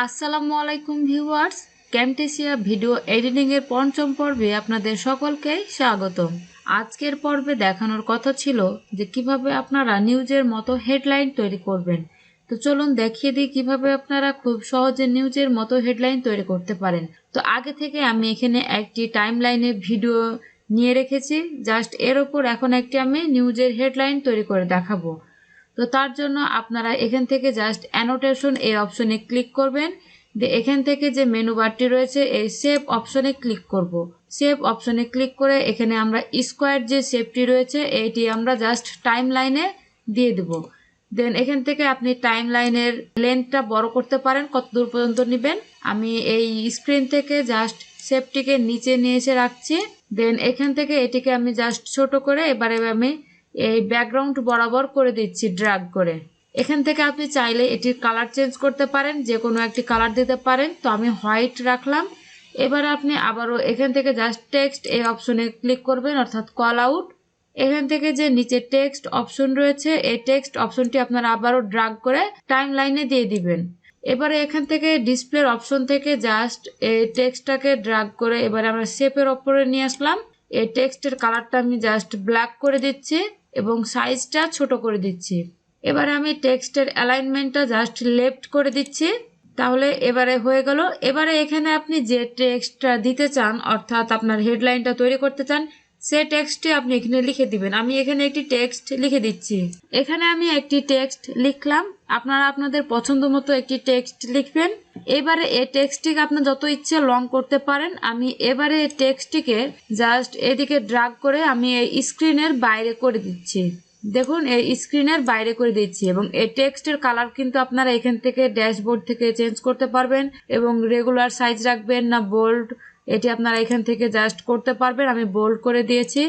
আসসালামু আলাইকুম viewers, ক্যামটেসিয়া video editing এর পঞ্চম পর্বে আপনাদের সকলকে স্বাগতম। আজকের পর্বে দেখানোর কথা ছিল যে কিভাবে আপনারা নিউজের মতো হেডলাইন তৈরি করবেন। তো চলুন দেখিয়ে দিই কিভাবে আপনারা খুব সহজে নিউজের মতো হেডলাইন তৈরি করতে পারেন। তো আগে থেকে আমি এখানে একটি টাইমলাইনে ভিডিও নিয়ে রেখেছি, জাস্ট এর উপর এখন একটি আমি নিউজের হেডলাইন তৈরি করে দেখাবো। তো তার জন্য আপনারা এখান থেকে জাস্ট অ্যানোটেশন এই অপশনে ক্লিক করবেন। এখান থেকে যে মেনু বারটি রয়েছে এই সেভ অপশনে ক্লিক করব। সেভ অপশনে ক্লিক করে এখানে আমরা স্কোয়ার যে শেপটি রয়েছে এটি আমরা জাস্ট টাইম লাইনে দিয়ে দেব। দেন এখান থেকে আপনি টাইম লাইনের লেন্থটা বড় করতে পারেন, কত দূর পর্যন্ত নেবেন। আমি এই স্ক্রিন থেকে জাস্ট শেপটিকে নিচে নিয়ে এসে রাখছি। দেন এখান থেকে এটিকে আমি জাস্ট ছোট করে এবারে আমি এই ব্যাকগ্রাউন্ড বরাবর করে দিচ্ছি ড্র্যাগ করে। এখান থেকে আপনি চাইলে এটির কালার চেঞ্জ করতে পারেন, যে কোনো একটি কালার দিতে পারেন। তো আমি হোয়াইট রাখলাম। এবার আপনি আবারও এখান থেকে জাস্ট টেক্সট এই অপশনে ক্লিক করবেন, অর্থাৎ কল আউট। এখান থেকে যে নিচে টেক্সট অপশন রয়েছে এই টেক্সট অপশনটি আপনারা আবারও ড্র্যাগ করে টাইম লাইনে দিয়ে দিবেন। এবারে এখান থেকে ডিসপ্লের অপশন থেকে জাস্ট এই টেক্সটটাকে ড্র্যাগ করে এবারে আমরা শেপের ওপরে নিয়ে আসলাম। এই টেক্সটের কালারটা আমি জাস্ট ব্ল্যাক করে দিচ্ছি এবং সাইজটা ছোট করে দিচ্ছি। এবারে আমি টেক্সটের অ্যালাইনমেন্টটা জাস্ট লেফট করে দিচ্ছি। তাহলে এবারে হয়ে গেল। এবারে এখানে আপনি যে টেক্সটটা দিতে চান, অর্থাৎ আপনার হেডলাইনটা তৈরি করতে চান, সে টেক্সটটি আপনি এখানে লিখে দিবেন। আমি এখানে একটি টেক্সট লিখে দিচ্ছি। এখানে আমি একটি টেক্সট লিখলাম। আপনারা আপনাদের পছন্দ মতো একটি টেক্সট লিখবেন। এবারে এই টেক্সটটিকে আপনার যত ইচ্ছে লং করতে পারেন। আমি এবারে এই টেক্সটটিকে জাস্ট এদিকে ড্র্যাগ করে আমি এই স্ক্রিনের বাইরে করে দিচ্ছি। দেখুন এই স্ক্রিনের বাইরে করে দিচ্ছি এবং এই টেক্সটের কালার কিন্তু আপনারা এখান থেকে ড্যাশবোর্ড থেকে চেঞ্জ করতে পারবেন এবং রেগুলার সাইজ রাখবেন না বোল্ড, এটি আপনারা এখান থেকে জাস্ট করতে পারবেন। আমি বোল্ড করে দিয়েছি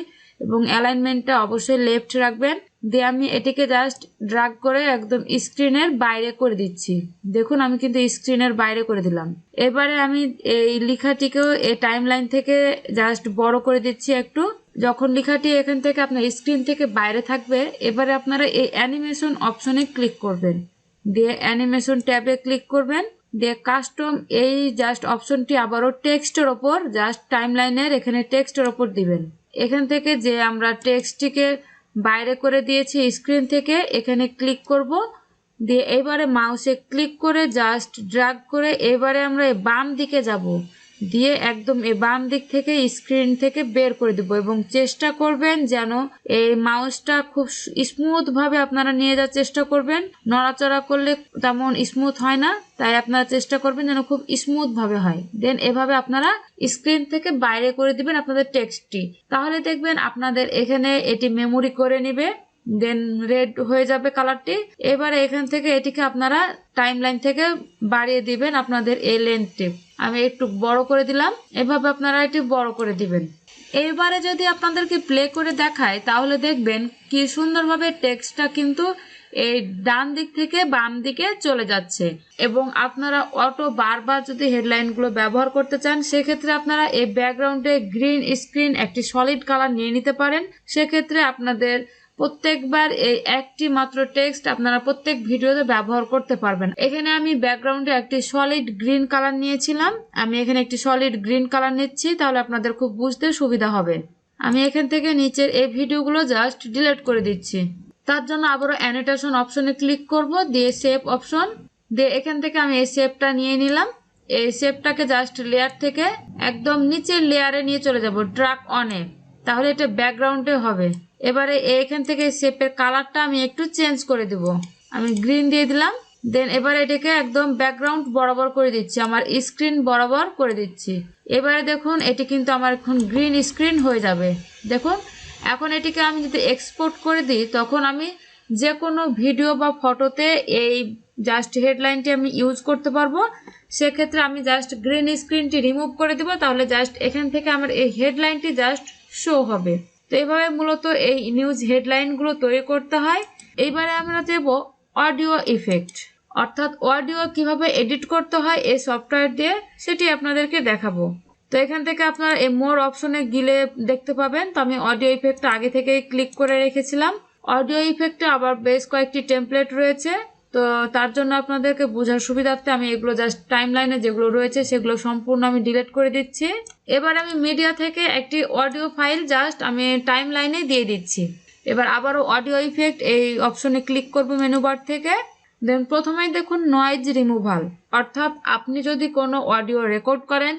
এবং অ্যালাইনমেন্টটা অবশ্যই লেফট রাখবেন। দিয়ে আমি এটিকে জাস্ট ড্র্যাগ করে একদম স্ক্রিনের বাইরে করে দিচ্ছি। দেখুন আমি কিন্তু স্ক্রিনের বাইরে করে দিলাম। এবারে আমি এই লেখাটিকেও এই টাইম লাইন থেকে জাস্ট বড় করে দিচ্ছি একটু। যখন লেখাটি এখান থেকে আপনার স্ক্রিন থেকে বাইরে থাকবে, এবারে আপনারা এই অ্যানিমেশন অপশনে ক্লিক করবেন। দিয়ে অ্যানিমেশন ট্যাবে ক্লিক করবেন। দিয়ে কাস্টম এই জাস্ট অপশনটি আবারও টেক্সটের ওপর জাস্ট টাইমলাইনের এখানে টেক্সটের ওপর দিবেন। এখান থেকে যে আমরা টেক্সটটিকে বাইরে করে দিয়েছি স্ক্রিন থেকে, এখানে ক্লিক করব। দিয়ে এবারে মাউসে ক্লিক করে জাস্ট ড্র্যাগ করে এবারে আমরা বাম দিকে যাব। দিয়ে একদম এই বাম দিক থেকে স্ক্রিন থেকে বের করে দেব এবং চেষ্টা করবেন যেন এই মাউসটা খুব স্মুথ ভাবে আপনারা নিয়ে যাওয়ার চেষ্টা করবেন। নড়াচড়া করলে তেমন স্মুথ হয় না, তাই আপনারা চেষ্টা করবেন যেন খুব স্মুথ ভাবে হয়। দেন এভাবে আপনারা স্ক্রিন থেকে বাইরে করে দিবেন আপনাদের টেক্সটটি। তাহলে দেখবেন আপনাদের এখানে এটি মেমোরি করে নেবে। দেন রেড হয়ে যাবে কালারটি। এবারে এখান থেকে এটিকে আপনারা টাইমলাইন থেকে বাড়িয়ে দিবেন আপনাদের এই লেন্থটি। আমি একটু বড় করে দিলাম। এভাবে আপনারা এটি বড় করে দিবেন। এবারে যদি আপনাদেরকে প্লে করে দেখায় তাহলে দেখবেন কি সুন্দরভাবে টেক্সটটা কিন্তু এই ডান দিক থেকে বাম দিকে চলে যাচ্ছে। এবং আপনারা অটো বারবার যদি হেডলাইনগুলো ব্যবহার করতে চান, সেক্ষেত্রে আপনারা এই ব্যাকগ্রাউন্ডে গ্রিন স্ক্রিন একটি সলিড কালার নিয়ে নিতে পারেন। সেক্ষেত্রে আপনাদের প্রত্যেকবার এই একটি মাত্র টেক্সট আপনারা প্রত্যেক ভিডিওতে ব্যবহার করতে পারবেন। এখানে আমি ব্যাকগ্রাউন্ডে একটি সলিড গ্রিন কালার নিয়েছিলাম। আমি এখানে একটি সলিড গ্রিন কালার নিচ্ছি, তাহলে আপনাদের খুব বুঝতে সুবিধা হবে। আমি এখান থেকে নিচের এই ভিডিওগুলো জাস্ট ডিলিট করে দিচ্ছি। তার জন্য আবারও অ্যানোটেশন অপশনে ক্লিক করব। দিয়ে সেভ অপশন দিয়ে এখান থেকে আমি এই শেপটা নিয়ে নিলাম। এই শেপটাকে জাস্ট লেয়ার থেকে একদম নিচের লেয়ারে নিয়ে চলে যাব ড্র্যাগ অনে, তাহলে এটা ব্যাকগ্রাউন্ডে হবে। এবারে এখান থেকে শেপের কালারটা আমি একটু চেঞ্জ করে দেব। আমি গ্রিন দিয়ে দিলাম। দেন এবারে এটাকে একদম ব্যাকগ্রাউন্ড বরাবর করে দিচ্ছি, আমার স্ক্রিন বরাবর করে দিচ্ছি। এবারে দেখুন এটি কিন্তু আমার এখন গ্রিন স্ক্রিন হয়ে যাবে। দেখুন এখন এটিকে আমি যদি এক্সপোর্ট করে দিই, তখন আমি যে কোনো ভিডিও বা ফটোতে এই জাস্ট হেডলাইনটি আমি ইউজ করতে পারবো। সেক্ষেত্রে আমি জাস্ট গ্রিন স্ক্রিনটি রিমুভ করে দিব, তাহলে জাস্ট এখান থেকে আমার এই হেডলাইনটি জাস্ট শো হবে। তো এইভাবে মূলত এই নিউজ হেডলাইনগুলো তৈরি করতে হয়। এইবারে আমরা দেব অডিও ইফেক্ট, অর্থাৎ অডিও কিভাবে এডিট করতে হয় এই সফটওয়্যার দিয়ে, সেটি আপনাদেরকে দেখাবো। তো এখান থেকে আপনারা এই মোর অপশনে গিলে দেখতে পাবেন। তো আমি অডিও ইফেক্ট আগে থেকেই ক্লিক করে রেখেছিলাম। অডিও ইফেক্টে আবার বেশ কয়েকটি টেমপ্লেট রয়েছে। তো তার জন্য আপনাদেরকে বোঝার সুবিধার্থে আমি এগুলো জাস্ট টাইমলাইনে যেগুলো রয়েছে সেগুলো সম্পূর্ণ আমি ডিলিট করে দিচ্ছি। এবার আমি মিডিয়া থেকে একটি অডিও ফাইল জাস্ট আমি টাইমলাইনে দিয়ে দিচ্ছি। এবার আবারও অডিও ইফেক্ট এই অপশনে ক্লিক করব মেনু বার থেকে। দেন প্রথমেই দেখুন নয়েজ রিমুভাল, অর্থাৎ আপনি যদি কোনো অডিও রেকর্ড করেন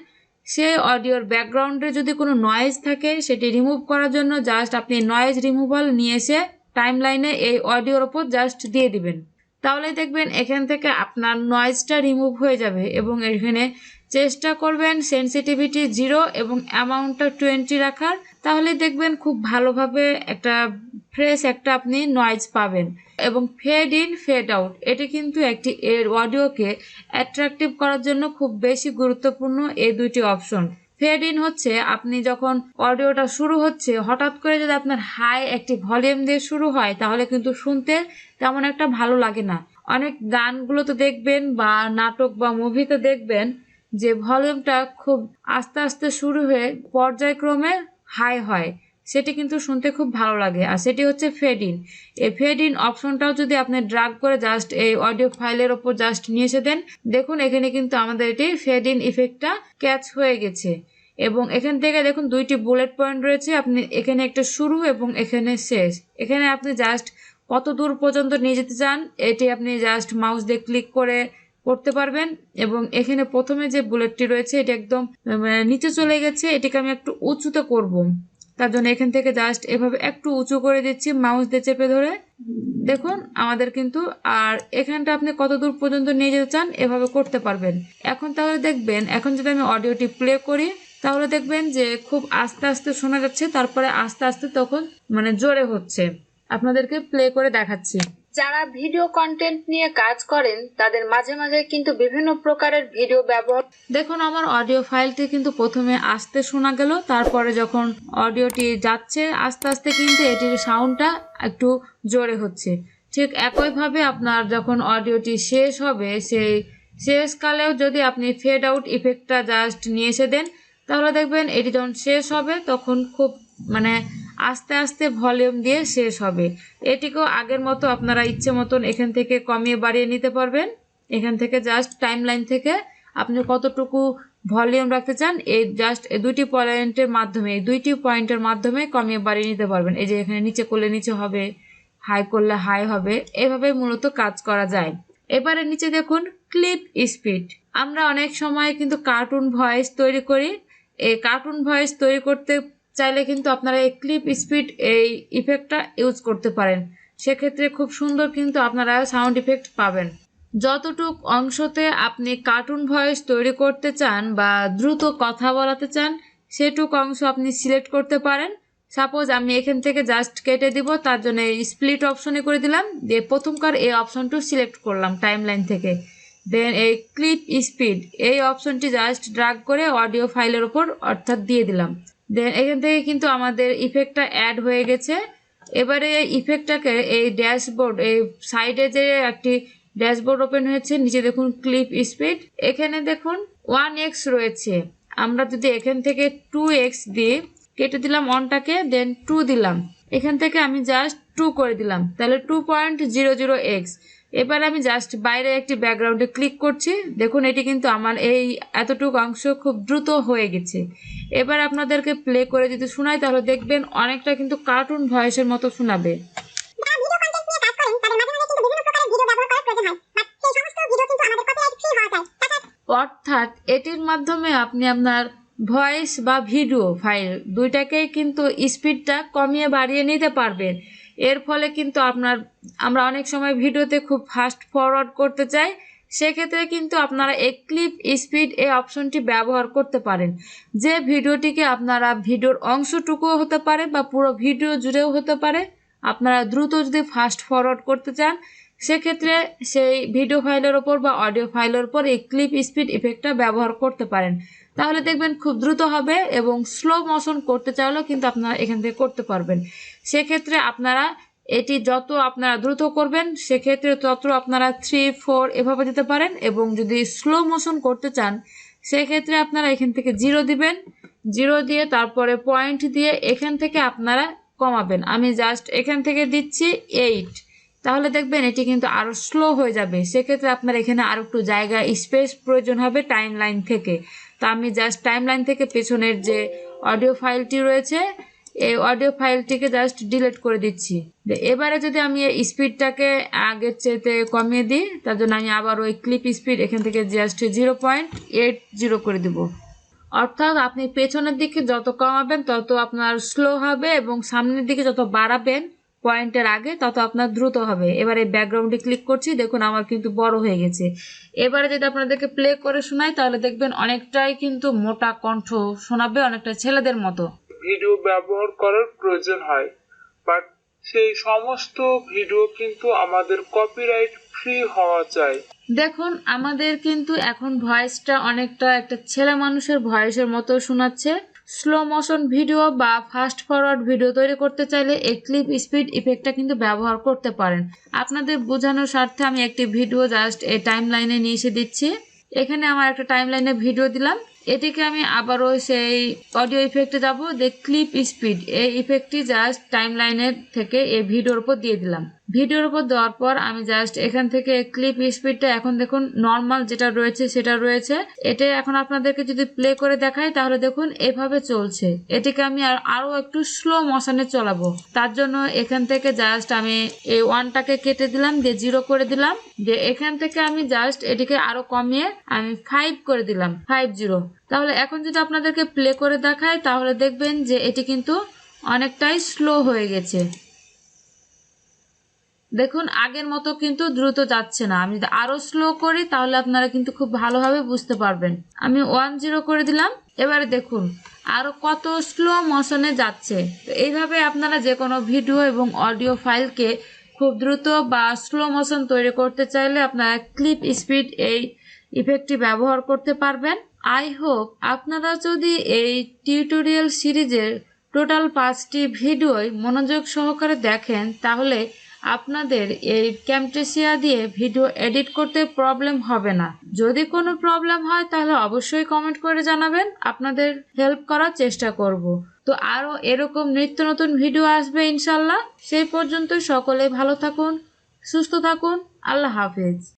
সেই অডিওর ব্যাকগ্রাউন্ডে যদি কোনো নয়েজ থাকে সেটি রিমুভ করার জন্য জাস্ট আপনি নয়েজ রিমুভাল নিয়ে এসে টাইমলাইনে এই অডিওর ওপর জাস্ট দিয়ে দিবেন। তাহলে দেখবেন এখান থেকে আপনার নয়েজটা রিমুভ হয়ে যাবে এবং এখানে চেষ্টা করবেন সেনসিটিভিটি 0 এবং অ্যামাউন্টটা 20 রাখার। তাহলে দেখবেন খুব ভালোভাবে একটা ফ্রেশ একটা আপনি নয়েজ পাবেন। এবং ফেড ইন ফেড আউট এটি কিন্তু একটি এর অডিওকে অ্যাট্রাকটিভ করার জন্য খুব বেশি গুরুত্বপূর্ণ এই দুইটি অপশন। ফেড ইন হচ্ছে আপনি যখন অডিওটা শুরু হচ্ছে হঠাৎ করে যদি আপনার হাই একটি ভলিউম দিয়ে শুরু হয় তাহলে কিন্তু শুনতে তেমন একটা ভালো লাগে না। অনেক গানগুলোতে দেখবেন বা নাটক বা মুভিতে দেখবেন যে ভলিউমটা খুব আস্তে আস্তে শুরু হয়ে পর্যায়ক্রমে হাই হয়, সেটি কিন্তু শুনতে খুব ভালো লাগে, আর সেটি হচ্ছে ফেড ইন। এই ফেড ইন অপশনটাও যদি আপনি ড্রাগ করে জাস্ট এই অডিও ফাইলের ওপর জাস্ট নিয়ে এসে দেন, দেখুন এখানে কিন্তু আমাদের এটি ফেড ইন ইফেক্টটা ক্যাচ হয়ে গেছে। এবং এখান থেকে দেখুন দুইটি বুলেট পয়েন্ট রয়েছে, আপনি এখানে একটা শুরু এবং এখানে শেষ। এখানে আপনি জাস্ট কত দূর পর্যন্ত নিয়ে যেতে চান এটি আপনি জাস্ট মাউস দিয়ে ক্লিক করে করতে পারবেন। এবং এখানে প্রথমে যে বুলেটটি রয়েছে এটি একদম নিচে চলে গেছে, এটিকে আমি একটু উঁচুতে করব। তার জন্য এখান থেকে জাস্ট এভাবে একটু উঁচু করে দিচ্ছি মাউস দিয়ে চেপে ধরে। দেখুন আমাদের কিন্তু আর এখানটা আপনি কত দূর পর্যন্ত নিয়ে যেতে চান এভাবে করতে পারবেন। এখন তাহলে দেখবেন এখন যদি আমি অডিওটি প্লে করি তাহলে দেখবেন যে খুব আস্তে আস্তে শোনা যাচ্ছে, তারপরে আস্তে আস্তে তখন জোরে হচ্ছে। আপনাদেরকে প্লে করে দেখাচ্ছি। যারা ভিডিও কন্টেন্ট নিয়ে কাজ করেন তাদের মাঝে মাঝে কিন্তু বিভিন্ন প্রকারের ভিডিও ব্যবহার। দেখুন আমার অডিও ফাইলটি কিন্তু প্রথমে আস্তে শোনা গেল, তারপরে যখন অডিওটি যাচ্ছে আস্তে আস্তে কিন্তু এটির সাউন্ডটা একটু জোরে হচ্ছে। ঠিক একইভাবে আপনার যখন অডিওটি শেষ হবে সেই শেষকালেও যদি আপনি ফেড আউট ইফেক্টটা জাস্ট নিয়ে এসে দেন তাহলে দেখবেন এটি যখন শেষ হবে তখন খুব আস্তে আস্তে ভলিউম দিয়ে শেষ হবে। এটিকেও আগের মতো আপনারা ইচ্ছে মতন এখান থেকে কমিয়ে বাড়িয়ে নিতে পারবেন। এখান থেকে জাস্ট টাইমলাইন থেকে আপনি কতটুকু ভলিউম রাখতে চান এই জাস্ট এই দুইটি পয়েন্টের মাধ্যমে কমিয়ে বাড়িয়ে নিতে পারবেন। এই যে এখানে নিচে করলে নিচে হবে, হাই করলে হাই হবে, এভাবে মূলত কাজ করা যায়। এবারে নিচে দেখুন ক্লিপ স্পিড। আমরা অনেক সময় কিন্তু কার্টুন ভয়েস তৈরি করি। এই কার্টুন ভয়েস তৈরি করতে চাইলে কিন্তু আপনারা এই ক্লিপ স্পিড এই ইফেক্টটা ইউজ করতে পারেন। সেক্ষেত্রে খুব সুন্দর কিন্তু আপনারা সাউন্ড ইফেক্ট পাবেন। যতটুক অংশতে আপনি কার্টুন ভয়েস তৈরি করতে চান বা দ্রুত কথা বলাতে চান সেটুক অংশ আপনি সিলেক্ট করতে পারেন। সাপোজ আমি এখান থেকে জাস্ট কেটে দিব, তার জন্য এই স্প্লিট অপশনে করে দিলাম, দিয়ে প্রথমকার এই অপশনটি সিলেক্ট করলাম টাইমলাইন থেকে। দেন এই ক্লিপ স্পিড এই অপশনটি জাস্ট ড্রাগ করে অডিও ফাইলের ওপর অর্থাৎ দিয়ে দিলাম। দেন এখান থেকে কিন্তু আমাদের ইফেক্টটা অ্যাড হয়ে গেছে। এবারে এই ইফেক্টটাকে এই ড্যাশবোর্ড এই সাইডে যে একটি ড্যাশবোর্ড ওপেন হয়েছে নিচে দেখুন ক্লিপ স্পিড, এখানে দেখুন 1x রয়েছে। আমরা যদি এখান থেকে 2x দিই, কেটে দিলাম অনটাকে, দেন 2 দিলাম, এখান থেকে আমি জাস্ট 2 করে দিলাম, তাহলে 2.00x। এবার আমি জাস্ট বাইরে একটি ব্যাকগ্রাউন্ডে ক্লিক করছি, দেখুন এটি কিন্তু আমার এই এতটুকু অংশ খুব দ্রুত হয়ে গেছে। এবার আপনাদেরকে প্লে করে যদি শোনাই তাহলে দেখবেন অনেকটা কিন্তু কার্টুন ভয়েসের মতো শোনাবে। অর্থাৎ এটির মাধ্যমে আপনি আপনার ভয়েস বা ভিডিও ফাইল দুইটাকেই কিন্তু স্পিডটা কমিয়ে বাড়িয়ে নিতে পারবেন। এর ফলে কিন্তু আমরা অনেক সময় ভিডিওতে খুব ফাস্ট ফরওয়ার্ড করতে চাই, সেক্ষেত্রে কিন্তু আপনারা এই ক্লিপ স্পিড এই অপশনটি ব্যবহার করতে পারেন। যে ভিডিওটিকে আপনারা ভিডিওর অংশটুকুও হতে পারে বা পুরো ভিডিও জুড়েও হতে পারে, আপনারা দ্রুত যদি ফাস্ট ফরওয়ার্ড করতে চান সেক্ষেত্রে সেই ভিডিও ফাইলের ওপর বা অডিও ফাইলের ওপর এই ক্লিপ স্পিড ইফেক্টটা ব্যবহার করতে পারেন। তাহলে দেখবেন খুব দ্রুত হবে এবং স্লো মোশন করতে চাইলেও কিন্তু আপনারা এখান থেকে করতে পারবেন। সেক্ষেত্রে আপনারা এটি যত আপনারা দ্রুত করবেন সেক্ষেত্রে তত আপনারা 3, 4 এভাবে দিতে পারেন। এবং যদি স্লো মোশন করতে চান সেক্ষেত্রে আপনারা এখান থেকে 0 দিবেন, 0 দিয়ে তারপরে পয়েন্ট দিয়ে এখান থেকে আপনারা কমাবেন। আমি জাস্ট এখান থেকে দিচ্ছি 8, তাহলে দেখবেন এটি কিন্তু আরো স্লো হয়ে যাবে। সেক্ষেত্রে আপনার এখানে আরো একটু জায়গা স্পেস প্রয়োজন হবে টাইম লাইন থেকে। তো আমি জাস্ট টাইম লাইন থেকে পেছনের যে অডিও ফাইলটি রয়েছে এই অডিও ফাইলটিকে জাস্ট ডিলিট করে দিচ্ছি। এবারে যদি আমি এই স্পিডটাকে আগের চাইতে কমিয়ে দিই, তার জন্য আমি আবার ওই ক্লিপ স্পিড এখান থেকে জাস্ট 0.80 করে দিব। অর্থাৎ আপনি পেছনের দিকে যত কমাবেন তত আপনার স্লো হবে, এবং সামনের দিকে যত বাড়াবেন পয়েন্টের আগে তত আপনার দ্রুত হবে। এবারে ব্যাকগ্রাউন্ডে ক্লিক করছি, দেখুন আমার কিন্তু বড় হয়ে গেছে। এবারে যদি আপনাদেরকে প্লে করে শোনাই তাহলে দেখবেন অনেকটাই কিন্তু মোটা কণ্ঠ শোনাবে, অনেকটা ছেলেদের মতো। ভিডিও ব্যবহার করার প্রয়োজন হয়, বাট সেই সমস্ত ভিডিও কিন্তু আমাদের কপিরাইট ফ্রি হওয়া চাই। দেখুন আমাদের কিন্তু এখন ভয়েসটা অনেকটা একটা ছেলে মানুষের ভয়েসের মতো শোনাচ্ছে। স্লো মোশন ভিডিও বা ফাস্ট ফরওয়ার্ড ভিডিও তৈরি করতে চাইলে এই ক্লিপ স্পিড ইফেক্টটা কিন্তু ব্যবহার করতে পারেন। আপনাদের বোঝানোর স্বার্থে আমি একটি ভিডিও জাস্ট এই টাইম লাইনে নিয়ে এসে দিচ্ছি। এখানে আমার একটা টাইম লাইনে ভিডিও দিলাম, এটিকে আমি আবারও সেই অডিও ইফেক্টে যাব, যে ক্লিপ স্পিড এই ইফেক্টটি জাস্ট টাইম লাইনের থেকে এই ভিডিওর উপর দিয়ে দিলাম। ভিডিওর উপর দেওয়ার পর আমি জাস্ট এখান থেকে ক্লিপ স্পিডটা এখন দেখুন নর্মাল যেটা রয়েছে সেটা রয়েছে। এটা এখন আপনাদেরকে যদি প্লে করে দেখাই তাহলে দেখুন এভাবে চলছে। এটিকে আমি আরো একটু স্লো মোশনে চলাবো, তার জন্য এখান থেকে জাস্ট আমি এই 1টাকে কেটে দিলাম, দিয়ে 0 করে দিলাম, দিয়ে এখান থেকে আমি জাস্ট এটিকে আরো কমিয়ে আমি 5 করে দিলাম, 50। তাহলে এখন যদি আপনাদেরকে প্লে করে দেখাই তাহলে দেখবেন যে এটি কিন্তু অনেকটাই স্লো হয়ে গেছে। দেখুন আগের মতো কিন্তু দ্রুত যাচ্ছে না। আমি যদি আরো স্লো করি তাহলে আপনারা কিন্তু খুব ভালোভাবে বুঝতে পারবেন। আমি 10 করে দিলাম, এবারে দেখুন আরো কত স্লো মোশনে যাচ্ছে। তো এইভাবে আপনারা যে কোনো ভিডিও এবং অডিও ফাইলকে খুব দ্রুত বা স্লো মোশন তৈরি করতে চাইলে আপনারা ক্লিপ স্পিড এই ইফেক্টটি ব্যবহার করতে পারবেন। আই হোপ আপনারা যদি এই টিউটোরিয়াল সিরিজের টোটাল 5টি ভিডিওই মনোযোগ সহকারে দেখেন তাহলে আপনাদের এই ক্যামটেসিয়া দিয়ে ভিডিও এডিট করতে প্রবলেম হবে না। যদি কোনো প্রবলেম হয় তাহলে অবশ্যই কমেন্ট করে জানাবেন, আপনাদের হেল্প করার চেষ্টা করব। তো আরো এরকম নিত্য নতুন ভিডিও আসবে ইনশাল্লাহ। সেই পর্যন্ত সকলে ভালো থাকুন, সুস্থ থাকুন। আল্লাহ হাফেজ।